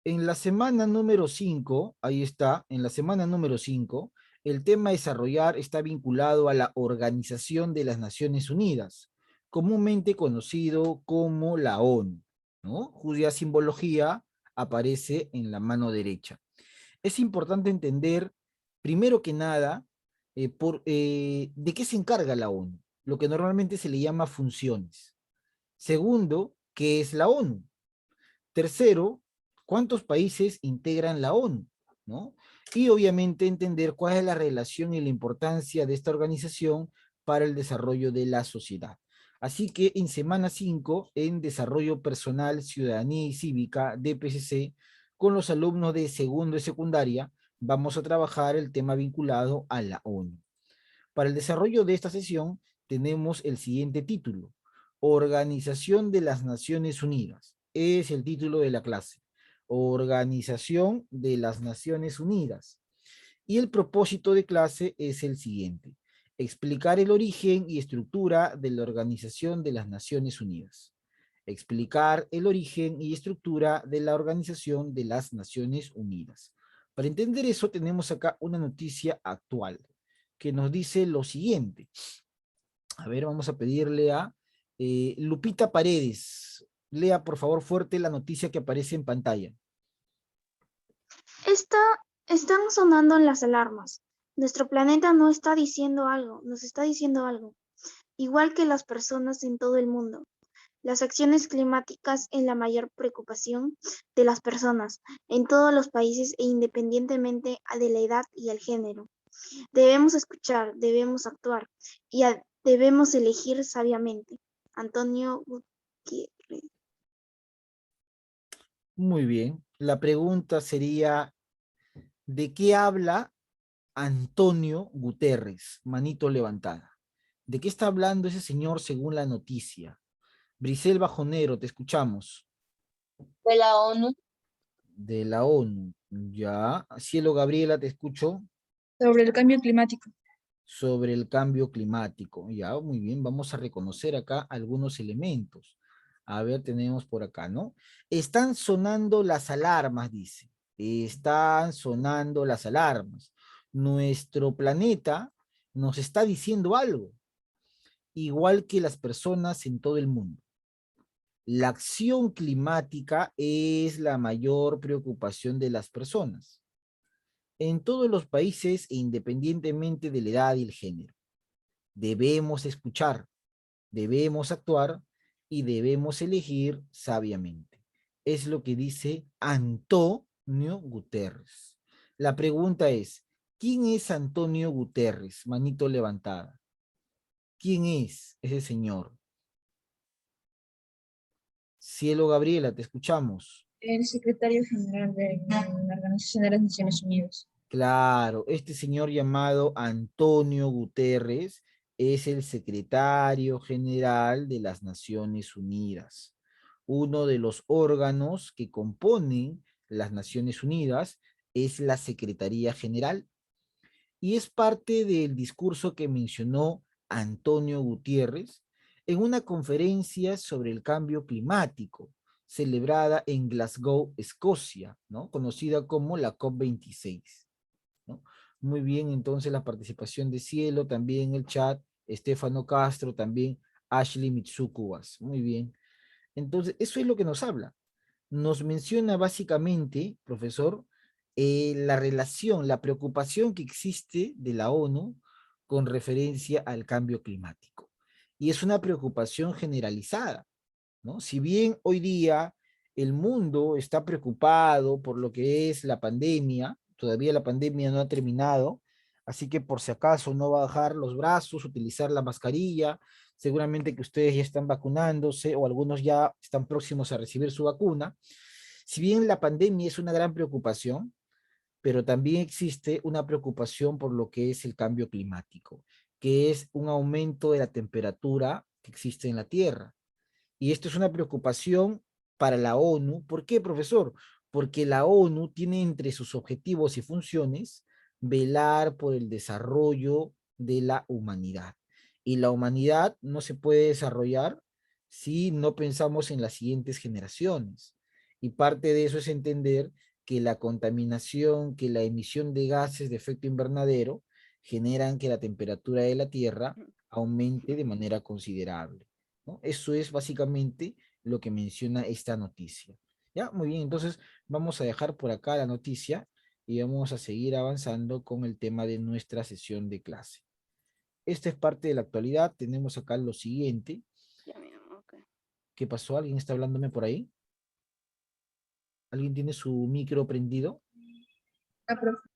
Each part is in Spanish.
En la semana número 5, ahí está, en la semana número 5, el tema a desarrollar está vinculado a la Organización de las Naciones Unidas, comúnmente conocido como la ONU, ¿no? Cuya simbología aparece en la mano derecha. Es importante entender, primero que nada, de qué se encarga la ONU, lo que normalmente se le llama funciones. Segundo, ¿qué es la ONU? Tercero, ¿cuántos países integran la ONU? ¿No? Y obviamente entender cuál es la relación y la importancia de esta organización para el desarrollo de la sociedad. Así que en semana 5, en Desarrollo Personal, Ciudadanía y Cívica, DPCC, con los alumnos de segundo y secundaria, vamos a trabajar el tema vinculado a la ONU. Para el desarrollo de esta sesión tenemos el siguiente título: Organización de las Naciones Unidas. Es el título de la clase. Organización de las Naciones Unidas. Y el propósito de clase es el siguiente: explicar el origen y estructura de la Organización de las Naciones Unidas. Explicar el origen y estructura de la Organización de las Naciones Unidas. Para entender eso tenemos acá una noticia actual que nos dice lo siguiente. A ver, vamos a pedirle a Lupita Paredes. Lea por favor fuerte la noticia que aparece en pantalla. Está, están sonando las alarmas. Nuestro planeta no está diciendo algo, nos está diciendo algo, igual que las personas en todo el mundo. Las acciones climáticas en la mayor preocupación de las personas en todos los países e independientemente de la edad y el género. Debemos escuchar, debemos actuar y debemos elegir sabiamente. Antonio Gutiérrez. Muy bien. La pregunta sería, ¿de qué habla Antonio Guterres? Manito levantada. ¿De qué está hablando ese señor según la noticia? Brisel Bajonero, te escuchamos. De la ONU. De la ONU. Ya. Cielo Gabriela, te escucho. Sobre el cambio climático. Sobre el cambio climático. Ya, muy bien, vamos a reconocer acá algunos elementos. A ver, tenemos por acá, ¿no? Están sonando las alarmas, dice. Están sonando las alarmas. Nuestro planeta nos está diciendo algo, igual que las personas en todo el mundo. La acción climática es la mayor preocupación de las personas en todos los países e independientemente de la edad y el género. Debemos escuchar, debemos actuar y debemos elegir sabiamente. Es lo que dice Antonio Guterres. La pregunta es, ¿quién es Antonio Guterres? Manito levantada. ¿Quién es ese señor? Cielo Gabriela, te escuchamos. El secretario general de la Organización de las Naciones Unidas. Claro, este señor llamado Antonio Guterres es el secretario general de las Naciones Unidas. Uno de los órganos que componen las Naciones Unidas es la Secretaría General y es parte del discurso que mencionó Antonio Gutiérrez en una conferencia sobre el cambio climático celebrada en Glasgow, Escocia, ¿no? Conocida como la COP26. ¿No? Muy bien, entonces la participación de Cielo, también el chat, Estefano Castro, también Ashley Mitsukubas. Muy bien. Entonces, eso es lo que nos habla. Nos menciona básicamente, profesor, la relación, la preocupación que existe de la ONU con referencia al cambio climático. Y es una preocupación generalizada, ¿no? Si bien hoy día el mundo está preocupado por lo que es la pandemia, todavía la pandemia no ha terminado, así que por si acaso no bajar los brazos, utilizar la mascarilla, seguramente que ustedes ya están vacunándose o algunos ya están próximos a recibir su vacuna. Si bien la pandemia es una gran preocupación, pero también existe una preocupación por lo que es el cambio climático, que es un aumento de la temperatura que existe en la Tierra. Y esto es una preocupación para la ONU. ¿Por qué, profesor? Porque la ONU tiene entre sus objetivos y funciones velar por el desarrollo de la humanidad. Y la humanidad no se puede desarrollar si no pensamos en las siguientes generaciones. Y parte de eso es entender que la contaminación, que la emisión de gases de efecto invernadero generan que la temperatura de la Tierra aumente de manera considerable, ¿no? Eso es básicamente lo que menciona esta noticia. Ya, muy bien, entonces vamos a dejar por acá la noticia y vamos a seguir avanzando con el tema de nuestra sesión de clase. Esta es parte de la actualidad. Tenemos acá lo siguiente. Ya, mi amor, ok. ¿Qué pasó? ¿Alguien está hablándome por ahí? ¿Alguien tiene su micro prendido? Ah, profe.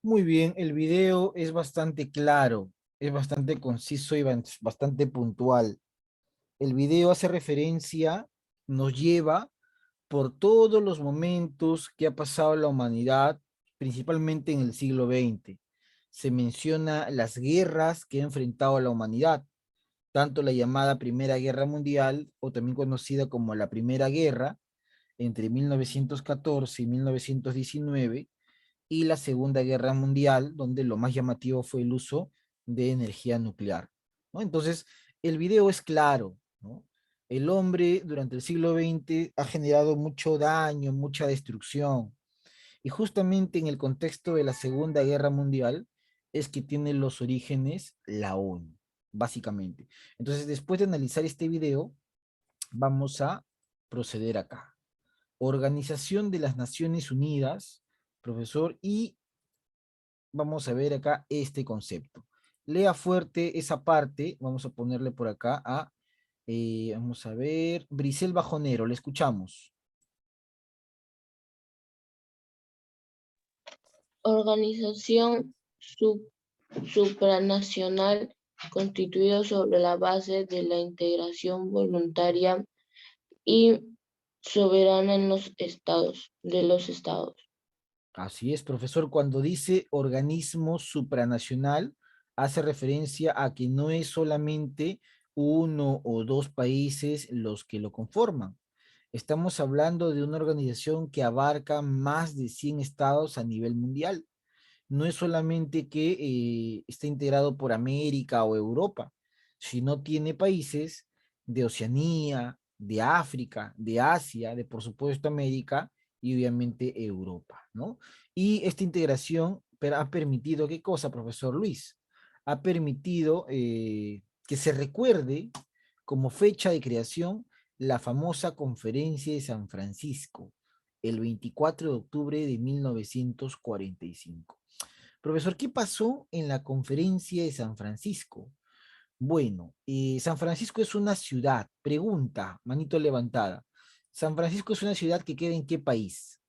Muy bien, el video es bastante claro, es bastante conciso y bastante puntual. El video hace referencia, nos lleva por todos los momentos que ha pasado la humanidad, principalmente en el siglo XX. Se menciona las guerras que ha enfrentado la humanidad, tanto la llamada Primera Guerra Mundial, o también conocida como la Primera Guerra, entre 1914 y 1919, y la Segunda Guerra Mundial, donde lo más llamativo fue el uso de energía nuclear, ¿no? Entonces, el video es claro, ¿no? El hombre durante el siglo XX ha generado mucho daño, mucha destrucción, y justamente en el contexto de la Segunda Guerra Mundial es que tiene los orígenes la ONU, básicamente. Entonces, después de analizar este video, vamos a proceder acá. Organización de las Naciones Unidas, profesor, y vamos a ver acá este concepto. Lea fuerte esa parte, vamos a ponerle por acá a, vamos a ver, Brisel Bajonero, le escuchamos. Organización supranacional constituida sobre la base de la integración voluntaria y soberana en de los estados. Así es, profesor, cuando dice organismo supranacional, hace referencia a que no es solamente uno o dos países los que lo conforman. Estamos hablando de una organización que abarca más de 100 estados a nivel mundial. No es solamente que está integrado por América o Europa, sino tiene países de Oceanía, de África, de Asia, de por supuesto América y obviamente Europa, ¿no? Y esta integración ha permitido, ¿qué cosa, profesor Luis? Ha permitido que se recuerde como fecha de creación la famosa Conferencia de San Francisco, el 24 de octubre de 1945. Profesor, ¿qué pasó en la conferencia de San Francisco? Bueno, San Francisco es una ciudad. Pregunta, manito levantada. ¿San Francisco es una ciudad que queda en qué país?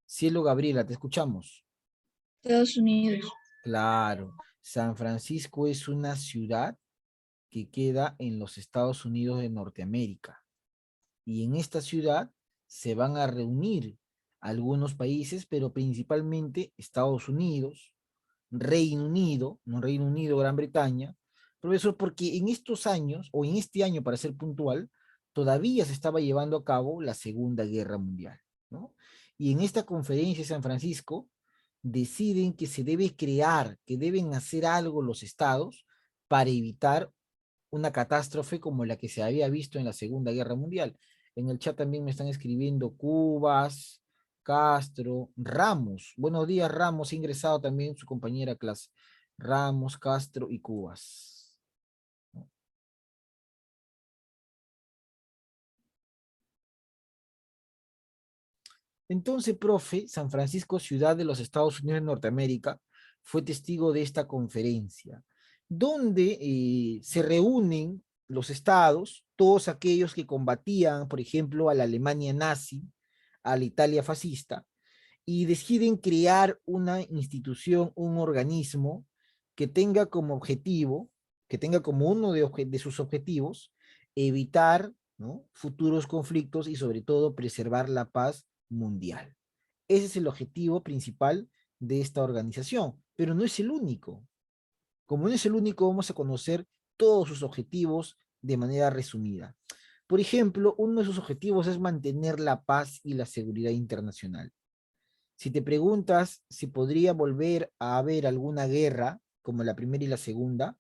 Cielo Gabriela, te escuchamos. Estados Unidos. Claro, San Francisco es una ciudad que queda en los Estados Unidos de Norteamérica. Y en esta ciudad se van a reunir algunos países, pero principalmente Estados Unidos, Reino Unido, no Reino Unido, Gran Bretaña, profesor, porque en estos años, o en este año para ser puntual, todavía se estaba llevando a cabo la Segunda Guerra Mundial, ¿no? Y en esta conferencia de San Francisco deciden que se debe crear, que deben hacer algo los estados para evitar una catástrofe como la que se había visto en la Segunda Guerra Mundial. En el chat también me están escribiendo Cubas, Castro, Ramos. Buenos días, Ramos. Ha ingresado también su compañera clase. Ramos, Castro y Cubas. Entonces, profe, San Francisco, ciudad de los Estados Unidos de Norteamérica, fue testigo de esta conferencia, donde se reúnen los estados, todos aquellos que combatían, por ejemplo, a la Alemania nazi, a la Italia fascista, y deciden crear una institución, un organismo que tenga como objetivo, que tenga como uno de sus objetivos, evitar, ¿no?, futuros conflictos y sobre todo preservar la paz mundial. Ese es el objetivo principal de esta organización, pero no es el único. Como no es el único, vamos a conocer todos sus objetivos de manera resumida. Por ejemplo, uno de sus objetivos es mantener la paz y la seguridad internacional. Si te preguntas si podría volver a haber alguna guerra, como la primera y la segunda,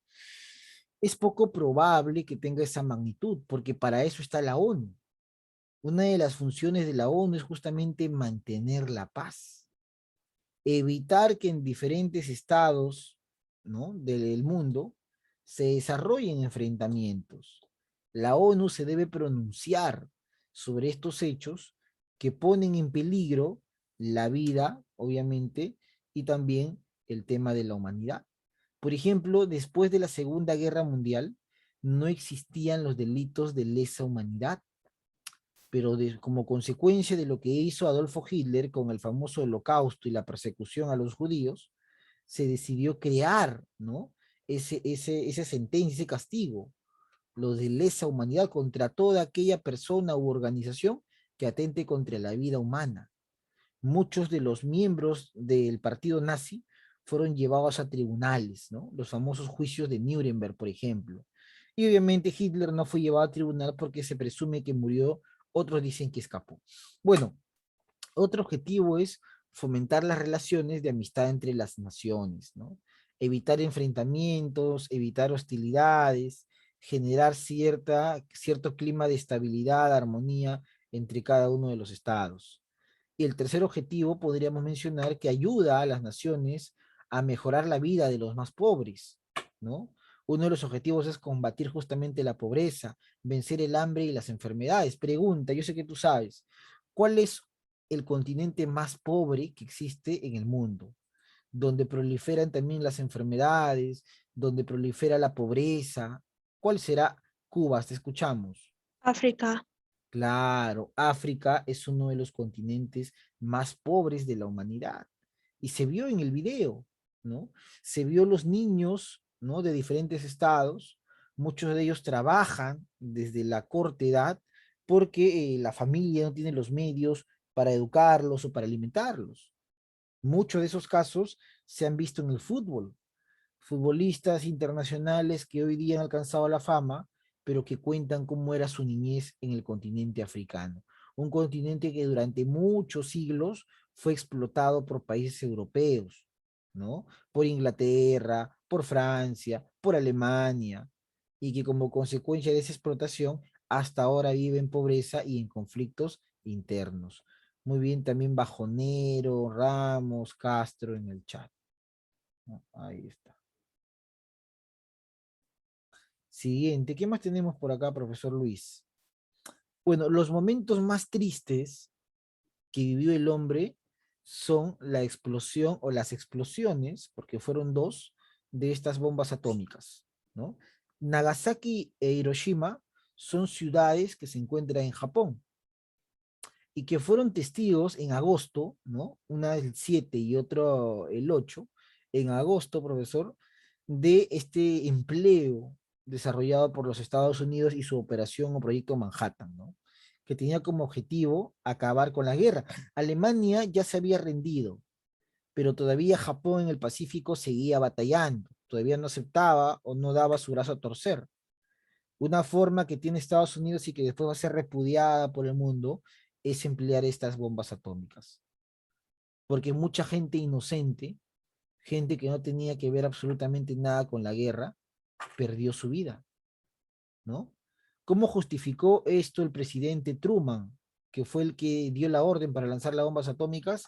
es poco probable que tenga esa magnitud, porque para eso está la ONU. Una de las funciones de la ONU es justamente mantener la paz, evitar que en diferentes estados, ¿no?, del mundo se desarrollen enfrentamientos. La ONU se debe pronunciar sobre estos hechos que ponen en peligro la vida, obviamente, y también el tema de la humanidad. Por ejemplo, después de la Segunda Guerra Mundial, no existían los delitos de lesa humanidad. pero como consecuencia de lo que hizo Adolfo Hitler con el famoso Holocausto y la persecución a los judíos, se decidió crear, ¿no? Esa sentencia, ese castigo, lo de lesa humanidad contra toda aquella persona u organización que atente contra la vida humana. Muchos de los miembros del partido nazi fueron llevados a tribunales, ¿no? Los famosos juicios de Nuremberg, por ejemplo. Y obviamente Hitler no fue llevado a tribunal porque se presume que murió, otros dicen que escapó. Bueno, otro objetivo es fomentar las relaciones de amistad entre las naciones, ¿no? Evitar enfrentamientos, evitar hostilidades, generar cierto clima de estabilidad, armonía entre cada uno de los estados. Y el tercer objetivo podríamos mencionar que ayuda a las naciones a mejorar la vida de los más pobres, ¿no? Uno de los objetivos es combatir justamente la pobreza, vencer el hambre y las enfermedades. Pregunta, yo sé que tú sabes, ¿cuál es el continente más pobre que existe en el mundo? Donde proliferan también las enfermedades, donde prolifera la pobreza. ¿Cuál será? Cuba, te escuchamos. África. Claro, África es uno de los continentes más pobres de la humanidad. Y se vio en el video, ¿no? Se vio los niños, ¿no? De diferentes estados. Muchos de ellos trabajan desde la corta edad porque la familia no tiene los medios para educarlos o para alimentarlos. Muchos de esos casos se han visto en el fútbol. Futbolistas internacionales que hoy día han alcanzado la fama, pero que cuentan cómo era su niñez en el continente africano. Un continente que durante muchos siglos fue explotado por países europeos, ¿no? Por Inglaterra, por Francia, por Alemania, y que como consecuencia de esa explotación, hasta ahora vive en pobreza y en conflictos internos. Muy bien, también Bajonero, Ramos, Castro en el chat, ¿no? Ahí está. Siguiente, ¿qué más tenemos por acá, profesor Luis? Bueno, los momentos más tristes que vivió el hombre son la explosión o las explosiones, porque fueron dos, de estas bombas atómicas, ¿no? Nagasaki e Hiroshima son ciudades que se encuentran en Japón y que fueron testigos en agosto, ¿no? Una el 7 y otro el 8, en agosto, profesor, de este empleo desarrollado por los Estados Unidos y su operación o proyecto Manhattan, ¿no? Que tenía como objetivo acabar con la guerra. Alemania ya se había rendido, pero todavía Japón en el Pacífico seguía batallando, todavía no aceptaba o no daba su brazo a torcer. Una forma que tiene Estados Unidos y que después va a ser repudiada por el mundo es emplear estas bombas atómicas. Porque mucha gente inocente, gente que no tenía que ver absolutamente nada con la guerra, perdió su vida, ¿no? ¿Cómo justificó esto el presidente Truman, que fue el que dio la orden para lanzar las bombas atómicas,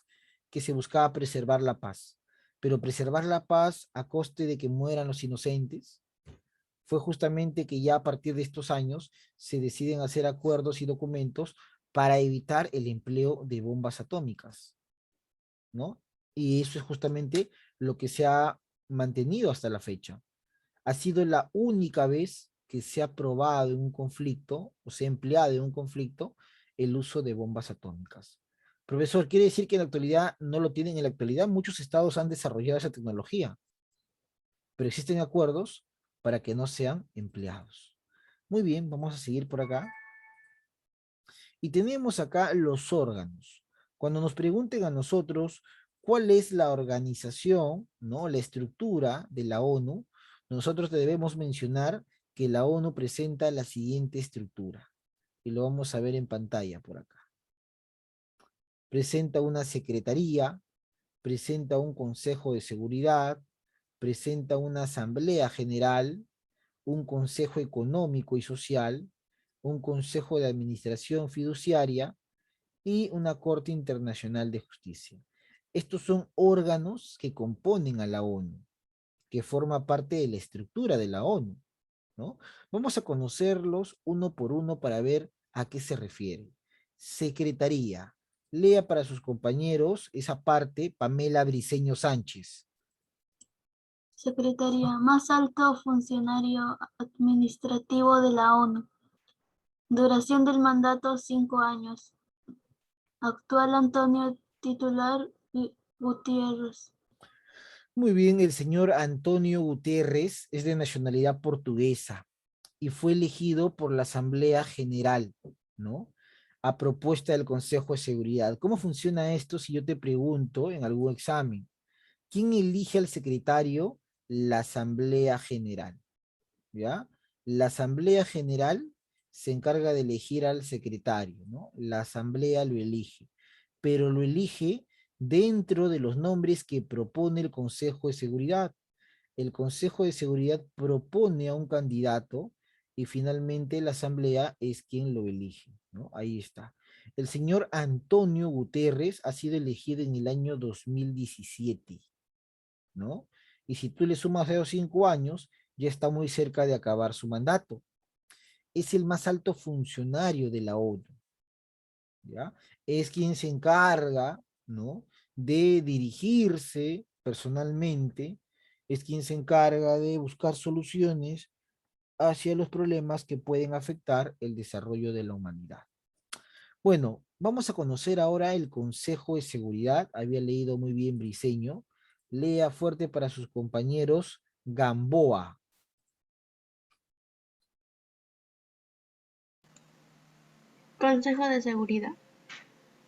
que se buscaba preservar la paz? Pero preservar la paz a coste de que mueran los inocentes, fue justamente que ya a partir de estos años se deciden hacer acuerdos y documentos para evitar el empleo de bombas atómicas, ¿no? Y eso es justamente lo que se ha mantenido hasta la fecha. Ha sido la única vez que se ha probado en un conflicto, o se ha empleado en un conflicto, el uso de bombas atómicas. Profesor, ¿quiere decir que en la actualidad no lo tienen? En la actualidad muchos estados han desarrollado esa tecnología, pero existen acuerdos para que no sean empleados. Muy bien, vamos a seguir por acá. Y tenemos acá los órganos. Cuando nos pregunten a nosotros cuál es la organización, ¿no? La estructura de la ONU, nosotros debemos mencionar que la ONU presenta la siguiente estructura. Y lo vamos a ver en pantalla por acá. Presenta una secretaría, presenta un consejo de seguridad, presenta una asamblea general, un consejo económico y social, un consejo de administración fiduciaria y una Corte Internacional de Justicia. Estos son órganos que componen a la ONU, que forma parte de la estructura de la ONU, ¿no? Vamos a conocerlos uno por uno para ver a qué se refiere. Secretaría. Lea para sus compañeros esa parte, Pamela Briceño Sánchez. Secretaría, más alto funcionario administrativo de la ONU. Duración del mandato 5 años. Actual Antonio titular Gutiérrez. Muy bien, el señor Antonio Guterres es de nacionalidad portuguesa y fue elegido por la Asamblea General, ¿no? A propuesta del Consejo de Seguridad. ¿Cómo funciona esto si yo te pregunto en algún examen? ¿Quién elige al secretario? La Asamblea General, ¿ya? La Asamblea General se encarga de elegir al secretario, ¿no? La Asamblea lo elige, pero lo elige dentro de los nombres que propone el Consejo de Seguridad. El Consejo de Seguridad propone a un candidato y finalmente la Asamblea es quien lo elige, ¿no? Ahí está. El señor Antonio Guterres ha sido elegido en el año 2017, ¿no? Y si tú le sumas esos 5 años, ya está muy cerca de acabar su mandato. Es el más alto funcionario de la ONU, ¿ya? Es quien se encarga, ¿no? De dirigirse personalmente, es quien se encarga de buscar soluciones hacia los problemas que pueden afectar el desarrollo de la humanidad. Bueno, vamos a conocer ahora el Consejo de Seguridad. Había leído muy bien Briceño. Lea fuerte para sus compañeros Gamboa. Consejo de Seguridad.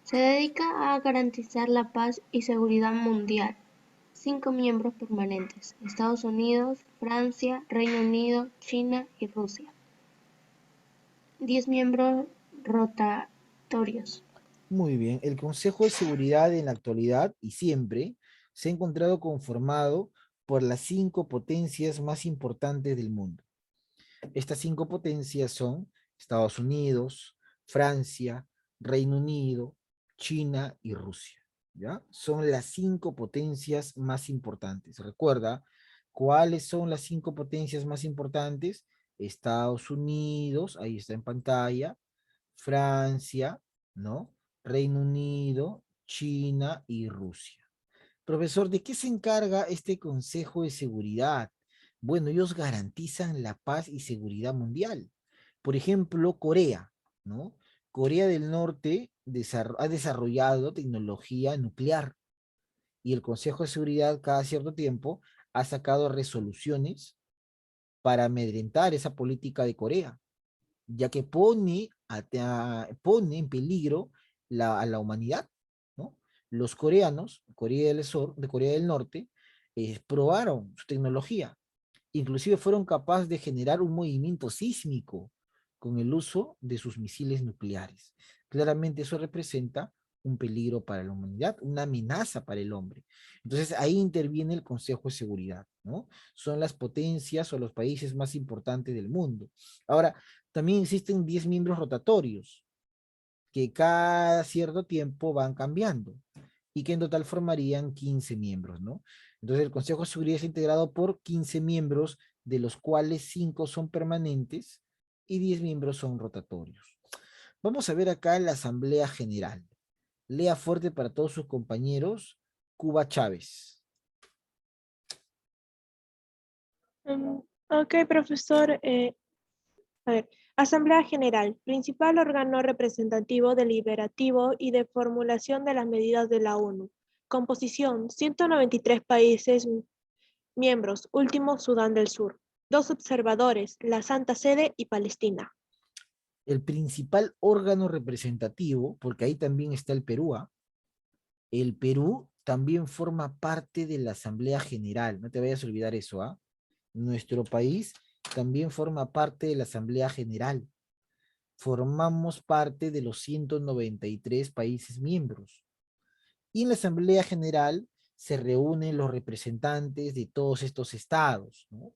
Se dedica a garantizar la paz y seguridad mundial. 5 miembros permanentes: Estados Unidos, Francia, Reino Unido, China y Rusia. 10 miembros rotatorios. Muy bien, el Consejo de Seguridad en la actualidad y siempre se ha encontrado conformado por las 5 potencias más importantes del mundo. Estas 5 potencias son Estados Unidos, Francia, Reino Unido, China y Rusia, ¿ya? Son las 5 potencias más importantes. Recuerda, ¿cuáles son las 5 potencias más importantes? Estados Unidos, ahí está en pantalla, Francia, ¿no? Reino Unido, China y Rusia. Profesor, ¿de qué se encarga este Consejo de Seguridad? Bueno, ellos garantizan la paz y seguridad mundial. Por ejemplo, Corea, ¿no? Corea del Norte ha desarrollado tecnología nuclear y el Consejo de Seguridad cada cierto tiempo ha sacado resoluciones para amedrentar esa política de Corea, ya que pone en peligro a la humanidad, ¿no? Los coreanos, de Corea del Norte, probaron su tecnología, inclusive fueron capaces de generar un movimiento sísmico con el uso de sus misiles nucleares. Claramente eso representa un peligro para la humanidad, una amenaza para el hombre. Entonces ahí interviene el Consejo de Seguridad, ¿no? Son las potencias o los países más importantes del mundo. Ahora, también existen 10 miembros rotatorios que cada cierto tiempo van cambiando y que en total formarían 15 miembros, ¿no? Entonces el Consejo de Seguridad es integrado por 15 miembros, de los cuales 5 son permanentes y 10 miembros son rotatorios. Vamos a ver acá la Asamblea General. Lea fuerte para todos sus compañeros, Cuba Chávez. Ok, profesor. A ver, Asamblea General, principal órgano representativo, deliberativo y de formulación de las medidas de la ONU. Composición: 193 países miembros, último Sudán del Sur. 2 observadores, la Santa Sede y Palestina. El principal órgano representativo, porque ahí también está el Perú, el Perú también forma parte de la Asamblea General, no te vayas a olvidar eso, ¿ah? Nuestro país también forma parte de la Asamblea General. Formamos parte de los 193 países miembros. Y en la Asamblea General se reúnen los representantes de todos estos estados, ¿no?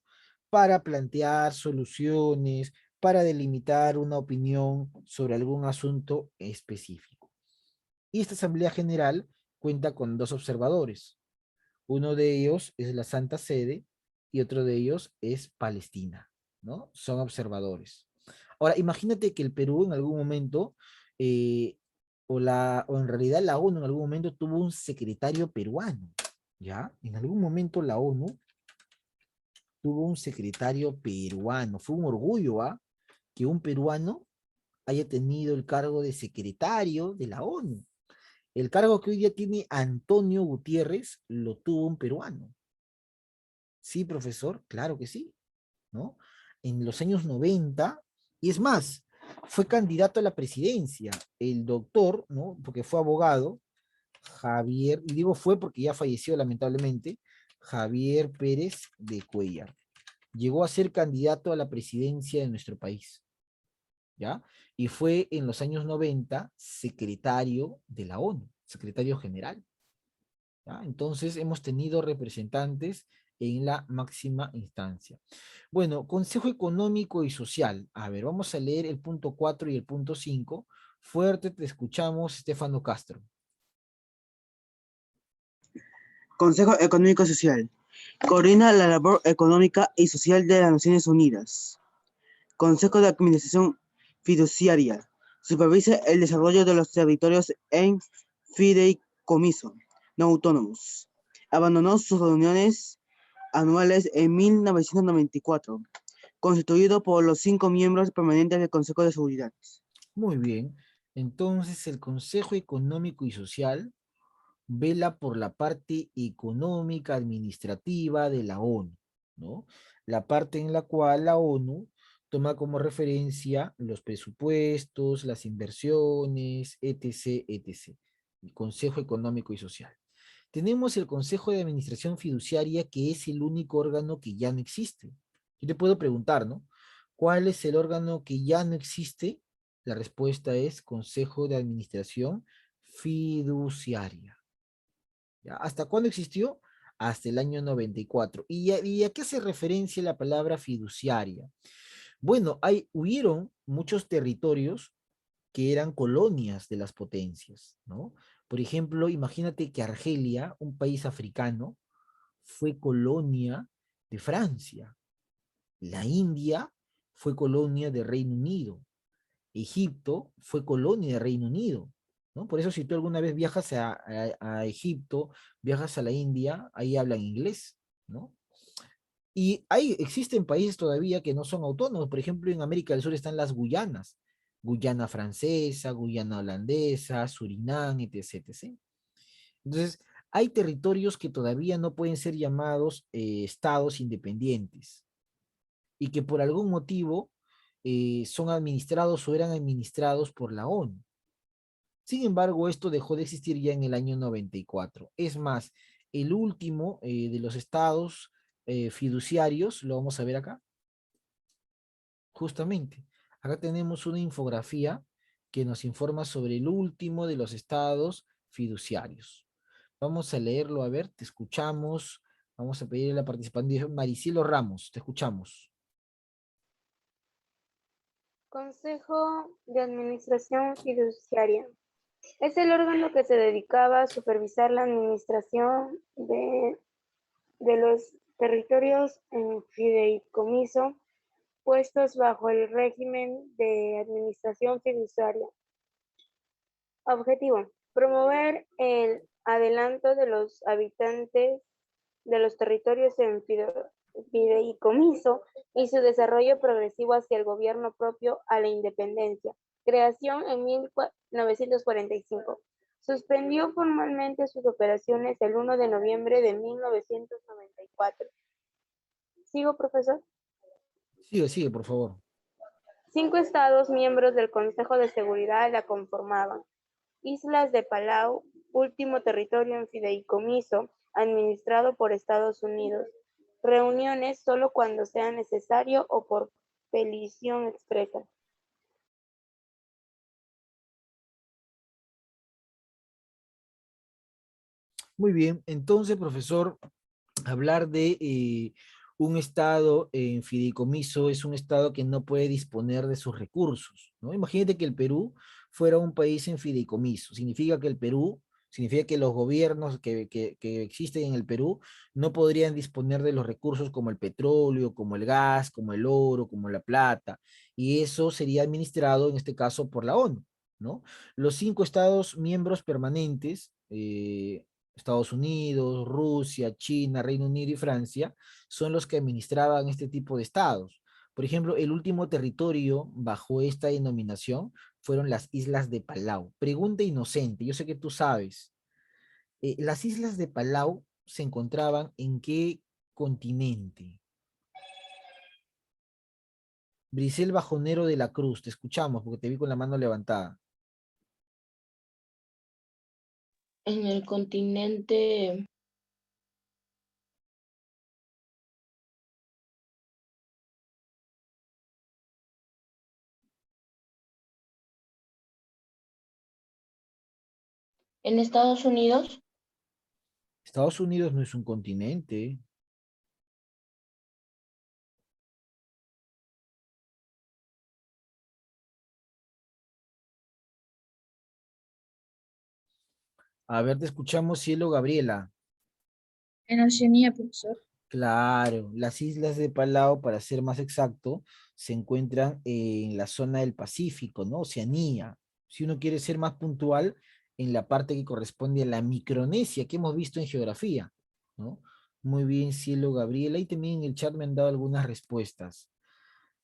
Para plantear soluciones, para delimitar una opinión sobre algún asunto específico. Y esta Asamblea General cuenta con 2 observadores. Uno de ellos es la Santa Sede y otro de ellos es Palestina, ¿no? Son observadores. Ahora, imagínate que el Perú en algún momento, o en realidad la ONU en algún momento tuvo un secretario peruano, ¿ya? En algún momento la ONU tuvo un secretario peruano. Fue un orgullo, ¿ah? Que un peruano haya tenido el cargo de secretario de la ONU. El cargo que hoy día tiene Antonio Gutiérrez lo tuvo un peruano. Sí, profesor, claro que sí, ¿no? En los años 90, y es más, fue candidato a la presidencia, el doctor, ¿no? Porque fue abogado, Javier, y digo fue porque ya falleció lamentablemente, Javier Pérez de Cuellar. Llegó a ser candidato a la presidencia de nuestro país, ¿ya? Y fue en los años 90 secretario de la ONU, secretario general, ¿ya? Entonces hemos tenido representantes en la máxima instancia. Bueno, Consejo Económico y Social. A ver, vamos a leer el punto 4 y el punto 5. Fuerte, te escuchamos, Estefano Castro. Consejo Económico y Social. Coordina la labor económica y social de las Naciones Unidas. Consejo de Administración Fiduciaria. Supervisa el desarrollo de los territorios en fideicomiso no autónomos. Abandonó sus reuniones anuales en 1994, constituido por los 5 miembros permanentes del Consejo de Seguridad. Muy bien. Entonces, el Consejo Económico y Social vela por la parte económica administrativa de la ONU, ¿no? La parte en la cual la ONU toma como referencia los presupuestos, las inversiones, etc., etc. El Consejo Económico y Social. Tenemos el Consejo de Administración Fiduciaria, que es el único órgano que ya no existe. Yo te puedo preguntar, ¿no? ¿Cuál es el órgano que ya no existe? La respuesta es Consejo de Administración Fiduciaria. ¿Ya? ¿Hasta cuándo existió? Hasta el año 94. ¿Y a qué hace referencia la palabra fiduciaria? Bueno, hubieron muchos territorios que eran colonias de las potencias, ¿no? Por ejemplo, imagínate que Argelia, un país africano, fue colonia de Francia. La India fue colonia de Reino Unido. Egipto fue colonia de Reino Unido, ¿no? Por eso si tú alguna vez viajas a Egipto, viajas a la India, ahí hablan inglés, ¿no? Y existen países todavía que no son autónomos. Por ejemplo, en América del Sur están las Guyanas. Guyana francesa, Guyana holandesa, Surinam, etc., etc. Entonces, hay territorios que todavía no pueden ser llamados estados independientes y que por algún motivo son administrados o eran administrados por la ONU. Sin embargo, esto dejó de existir ya en el año 94. Es más, el último de los estados fiduciarios, lo vamos a ver acá, justamente. Acá tenemos una infografía que nos informa sobre el último de los estados fiduciarios. Vamos a leerlo, a ver, te escuchamos. Vamos a pedirle a la participante Maricielo Ramos, te escuchamos. Consejo de Administración Fiduciaria. Es el órgano que se dedicaba a supervisar la administración de los territorios en fideicomiso puestos bajo el régimen de administración fiduciaria. Objetivo: promover el adelanto de los habitantes de los territorios en fideicomiso y su desarrollo progresivo hacia el gobierno propio a la independencia. Creación en 1945. Suspendió formalmente sus operaciones el 1 de noviembre de 1994. ¿Sigo, profesor? Sigue, por favor. 5 estados miembros del Consejo de Seguridad la conformaban: Islas de Palau, último territorio en fideicomiso, administrado por Estados Unidos. Reuniones solo cuando sea necesario o por petición expresa. Muy bien, entonces, profesor, hablar de un estado en fideicomiso es un estado que no puede disponer de sus recursos, ¿no? Imagínate que el Perú fuera un país en fideicomiso. Significa que los gobiernos que existen en el Perú no podrían disponer de los recursos como el petróleo, como el gas, como el oro, como la plata, y eso sería administrado en este caso por la ONU, ¿no? Los 5 estados miembros permanentes, Estados Unidos, Rusia, China, Reino Unido y Francia, son los que administraban este tipo de estados. Por ejemplo, el último territorio bajo esta denominación fueron las islas de Palau. Pregunta inocente, yo sé que tú sabes. ¿Las islas de Palau se encontraban en qué continente? Brisel Bajonero de la Cruz, te escuchamos porque te vi con la mano levantada. En el continente en Estados Unidos. Estados Unidos no es un continente. A ver, te escuchamos, Cielo Gabriela. En Oceanía, profesor. Claro, las islas de Palau, para ser más exacto, se encuentran en la zona del Pacífico, ¿no? Oceanía. Si uno quiere ser más puntual, en la parte que corresponde a la Micronesia, que hemos visto en geografía, ¿no? Muy bien, Cielo Gabriela. Y también en el chat me han dado algunas respuestas.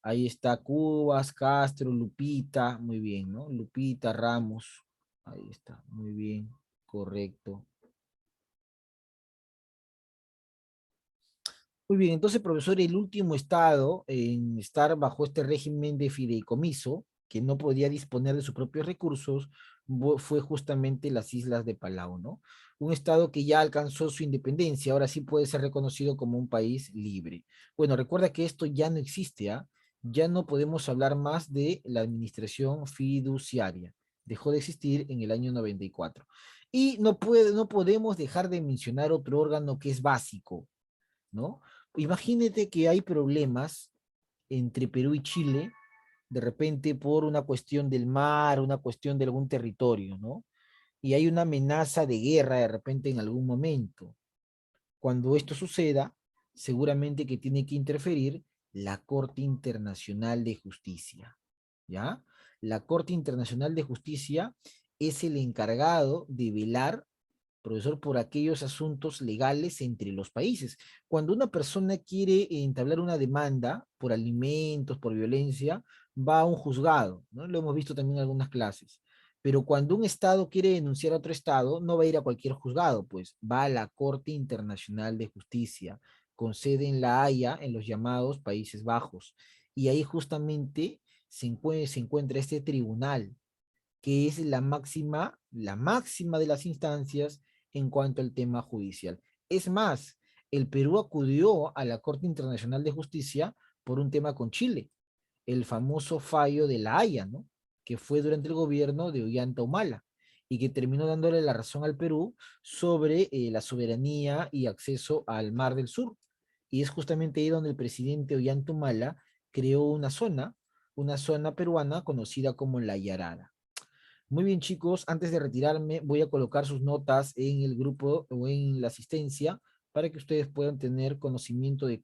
Ahí está Cubas, Castro, Lupita, muy bien, ¿no? Lupita, Ramos. Ahí está, muy bien, correcto. Muy bien, entonces, profesor, el último estado en estar bajo este régimen de fideicomiso, que no podía disponer de sus propios recursos, fue justamente las Islas de Palau, ¿no? Un estado que ya alcanzó su independencia, ahora sí puede ser reconocido como un país libre. Bueno, recuerda que esto ya no existe, ¿ah? Ya no podemos hablar más de la administración fiduciaria. Dejó de existir en el año 94. Y no podemos dejar de mencionar otro órgano que es básico, ¿no? Imagínate que hay problemas entre Perú y Chile, de repente por una cuestión del mar, una cuestión de algún territorio, ¿no? Y hay una amenaza de guerra de repente en algún momento. Cuando esto suceda, seguramente que tiene que interferir la Corte Internacional de Justicia, ¿ya? La Corte Internacional de Justicia es el encargado de velar, profesor, por aquellos asuntos legales entre los países. Cuando una persona quiere entablar una demanda por alimentos, por violencia, va a un juzgado, ¿no? Lo hemos visto también en algunas clases. Pero cuando un Estado quiere denunciar a otro Estado, no va a ir a cualquier juzgado, pues va a la Corte Internacional de Justicia, con sede en La Haya, en los llamados Países Bajos. Y ahí justamente se encuentra este tribunal, que es la máxima de las instancias en cuanto al tema judicial. Es más, el Perú acudió a la Corte Internacional de Justicia por un tema con Chile, el famoso fallo de La Haya, ¿no? Que fue durante el gobierno de Ollanta Humala y que terminó dándole la razón al Perú sobre la soberanía y acceso al Mar del Sur. Y es justamente ahí donde el presidente Ollanta Humala creó una zona peruana conocida como La Yarada. Muy bien, chicos, antes de retirarme, voy a colocar sus notas en el grupo o en la asistencia para que ustedes puedan tener conocimiento de